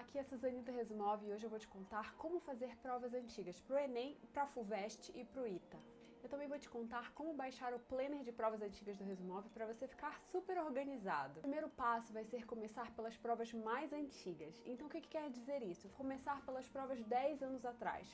aqui é a Suzane do Resumov e hoje eu vou te contar como fazer provas antigas para o Enem, para a FUVEST e para o ITA. Eu também vou te contar como baixar o planner de provas antigas do Resumov para você ficar super organizado. O primeiro passo vai ser começar pelas provas mais antigas. Então o que quer dizer isso? Começar pelas provas 10 anos atrás.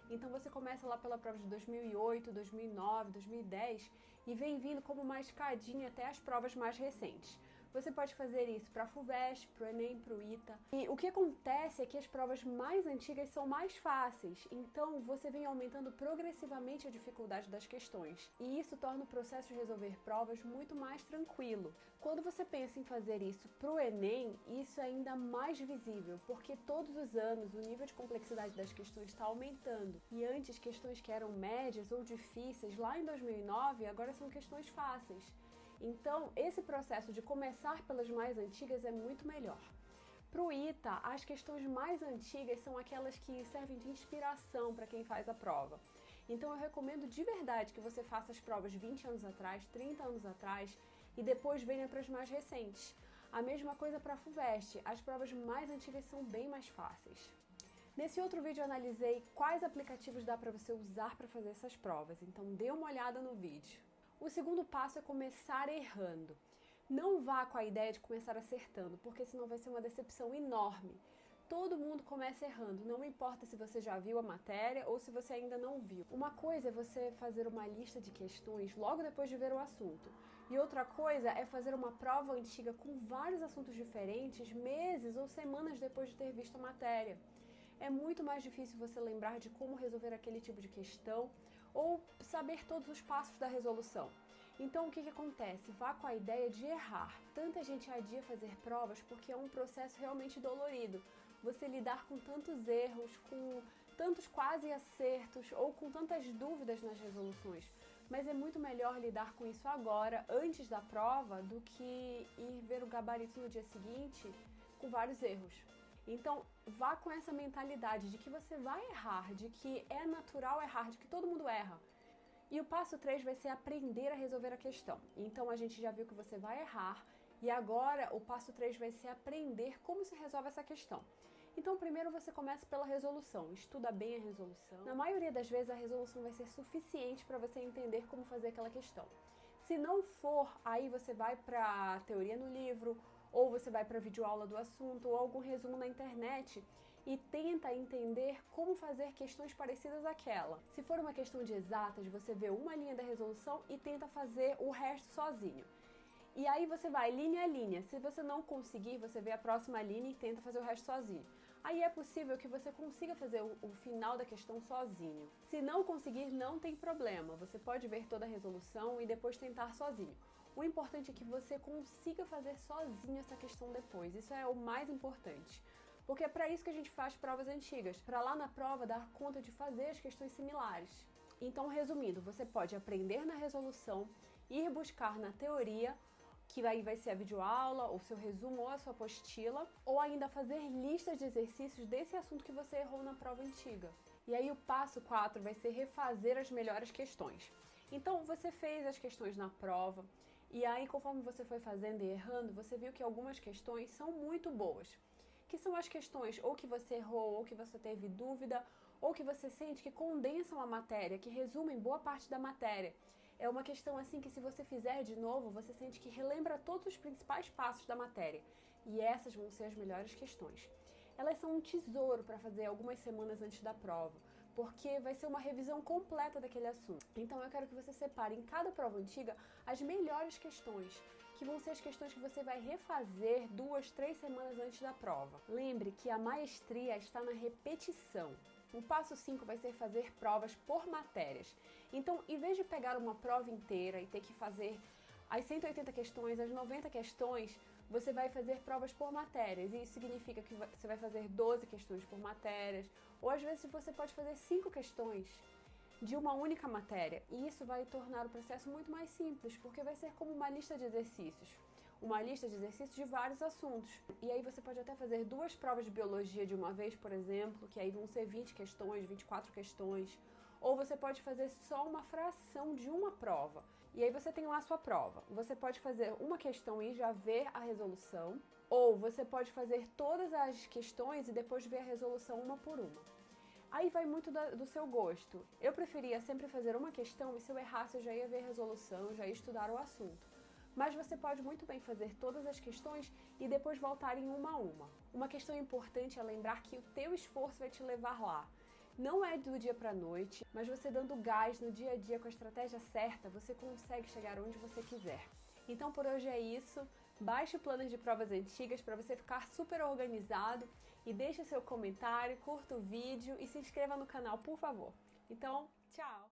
Então você começa lá pela prova de 2008, 2009, 2010 e vem vindo como uma escadinha até as provas mais recentes. Você pode fazer isso para a FUVEST, para o Enem, para o ITA. E o que acontece é que as provas mais antigas são mais fáceis, então você vem aumentando progressivamente a dificuldade das questões. E isso torna o processo de resolver provas muito mais tranquilo. Quando você pensa em fazer isso para o Enem, isso é ainda mais visível, porque todos os anos o nível de complexidade das questões está aumentando. E antes, questões que eram médias ou difíceis lá em 2009, agora são questões fáceis. Então, esse processo de começar pelas mais antigas é muito melhor. Para o ITA, as questões mais antigas são aquelas que servem de inspiração para quem faz a prova. Então, eu recomendo de verdade que você faça as provas 20 anos atrás, 30 anos atrás e depois venha para as mais recentes. A mesma coisa para a FUVEST, as provas mais antigas são bem mais fáceis. Nesse outro vídeo eu analisei quais aplicativos dá para você usar para fazer essas provas, então dê uma olhada no vídeo. O segundo passo é começar errando. Não vá com a ideia de começar acertando, porque senão vai ser uma decepção enorme. Todo mundo começa errando, não importa se você já viu a matéria ou se você ainda não viu. Uma coisa é você fazer uma lista de questões logo depois de ver o assunto. E outra coisa é fazer uma prova antiga com vários assuntos diferentes meses ou semanas depois de ter visto a matéria. É muito mais difícil você lembrar de como resolver aquele tipo de questão ou saber todos os passos da resolução. Então o que acontece? Vá com a ideia de errar. Tanta gente adia fazer provas porque é um processo realmente dolorido. Você lidar com tantos erros, com tantos quase acertos ou com tantas dúvidas nas resoluções. Mas é muito melhor lidar com isso agora, antes da prova, do que ir ver o gabarito no dia seguinte com vários erros. Então, vá com essa mentalidade de que você vai errar, de que é natural errar, de que todo mundo erra. E o passo 3 vai ser aprender a resolver a questão. Então, a gente já viu que você vai errar e agora o passo 3 vai ser aprender como se resolve essa questão. Então, primeiro você começa pela resolução, estuda bem a resolução. Na maioria das vezes, a resolução vai ser suficiente para você entender como fazer aquela questão. Se não for, aí você vai para a teoria no livro, ou você vai para a videoaula do assunto, ou algum resumo na internet e tenta entender como fazer questões parecidas àquela. Se for uma questão de exatas, você vê uma linha da resolução e tenta fazer o resto sozinho. E aí você vai linha a linha. Se você não conseguir, você vê a próxima linha e tenta fazer o resto sozinho. Aí é possível que você consiga fazer o final da questão sozinho. Se não conseguir, não tem problema. Você pode ver toda a resolução e depois tentar sozinho. O importante é que você consiga fazer sozinho essa questão depois. Isso é o mais importante. Porque é para isso que a gente faz provas antigas. Para lá na prova dar conta de fazer as questões similares. Então, resumindo, você pode aprender na resolução, ir buscar na teoria, que aí vai ser a videoaula, o seu resumo ou a sua apostila, ou ainda fazer listas de exercícios desse assunto que você errou na prova antiga. E aí o passo 4 vai ser refazer as melhores questões. Então você fez as questões na prova, e aí conforme você foi fazendo e errando, você viu que algumas questões são muito boas. Que são as questões ou que você errou, ou que você teve dúvida, ou que você sente que condensam a matéria, que resumem boa parte da matéria. É uma questão assim que se você fizer de novo, você sente que relembra todos os principais passos da matéria. E essas vão ser as melhores questões. Elas são um tesouro para fazer algumas semanas antes da prova, porque vai ser uma revisão completa daquele assunto. Então eu quero que você separe em cada prova antiga as melhores questões, que vão ser as questões que você vai refazer 2, 3 semanas antes da prova. Lembre que a maestria está na repetição. O passo 5 vai ser fazer provas por matérias. Então, em vez de pegar uma prova inteira e ter que fazer as 180 questões, as 90 questões, você vai fazer provas por matérias. E isso significa que você vai fazer 12 questões por matérias. Ou às vezes você pode fazer 5 questões de uma única matéria. E isso vai tornar o processo muito mais simples, porque vai ser como uma lista de exercícios. Uma lista de exercícios de vários assuntos. E aí você pode até fazer 2 provas de biologia de uma vez, por exemplo, que aí vão ser 20 questões, 24 questões. Ou você pode fazer só uma fração de uma prova. E aí você tem lá a sua prova. Você pode fazer uma questão e já ver a resolução. Ou você pode fazer todas as questões e depois ver a resolução uma por uma. Aí vai muito do seu gosto. Eu preferia sempre fazer uma questão e se eu errasse eu já ia ver a resolução, já ia estudar o assunto. Mas você pode muito bem fazer todas as questões e depois voltar em uma a uma. Uma questão importante é lembrar que o teu esforço vai te levar lá. Não é do dia para a noite, mas você dando gás no dia a dia com a estratégia certa, você consegue chegar onde você quiser. Então por hoje é isso. Baixe o Planner de Provas Antigas para você ficar super organizado e deixe seu comentário, curta o vídeo e se inscreva no canal, por favor. Então, tchau!